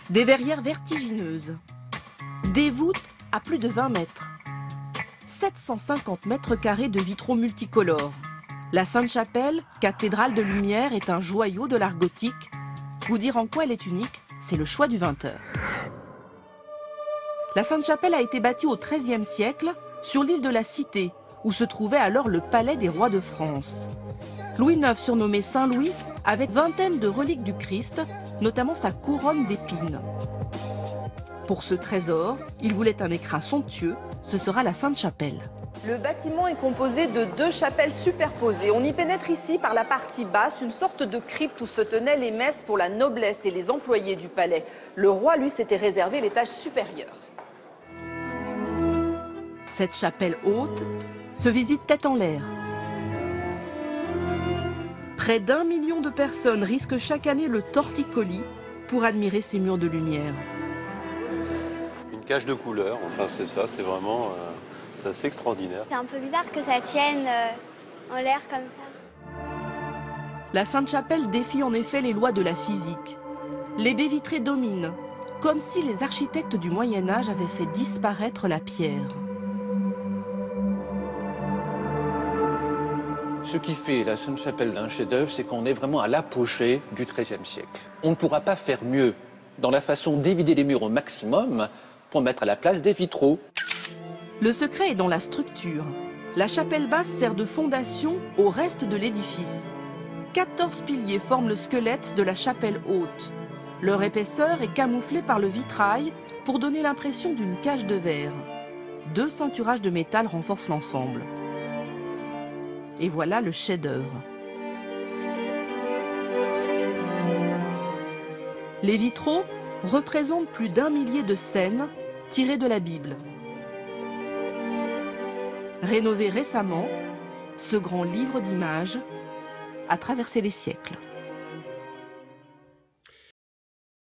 Des verrières vertigineuses, des voûtes à plus de 20 mètres, 750 mètres carrés de vitraux multicolores. La Sainte-Chapelle, cathédrale de lumière, est un joyau de l'art gothique. Vous dire en quoi elle est unique, c'est le choix du 20h. La Sainte-Chapelle a été bâtie au XIIIe siècle sur l'île de la Cité, où se trouvait alors le palais des rois de France. Louis IX, surnommé Saint-Louis, avait vingtaine de reliques du Christ, notamment sa couronne d'épines. Pour ce trésor, il voulait un écrin somptueux, ce sera la Sainte-Chapelle. Le bâtiment est composé de 2 chapelles superposées. On y pénètre ici par la partie basse, une sorte de crypte où se tenaient les messes pour la noblesse et les employés du palais. Le roi, lui, s'était réservé l'étage supérieur. Cette chapelle haute se visite tête en l'air. Près d'1 million de personnes risquent chaque année le torticolis pour admirer ces murs de lumière. Une cage de couleurs, enfin c'est ça, c'est vraiment c'est assez extraordinaire. C'est un peu bizarre que ça tienne en l'air comme ça. La Sainte-Chapelle défie en effet les lois de la physique. Les baies vitrées dominent, comme si les architectes du Moyen-Âge avaient fait disparaître la pierre. Ce qui fait la Sainte-Chapelle d'un chef-d'œuvre, c'est qu'on est vraiment à l'apogée du XIIIe siècle. On ne pourra pas faire mieux dans la façon d'évider les murs au maximum pour mettre à la place des vitraux. Le secret est dans la structure. La chapelle basse sert de fondation au reste de l'édifice. 14 piliers forment le squelette de la chapelle haute. Leur épaisseur est camouflée par le vitrail pour donner l'impression d'une cage de verre. 2 ceinturages de métal renforcent l'ensemble. Et voilà le chef-d'œuvre. Les vitraux représentent plus d'1 millier de scènes tirées de la Bible. Rénové récemment, ce grand livre d'images a traversé les siècles.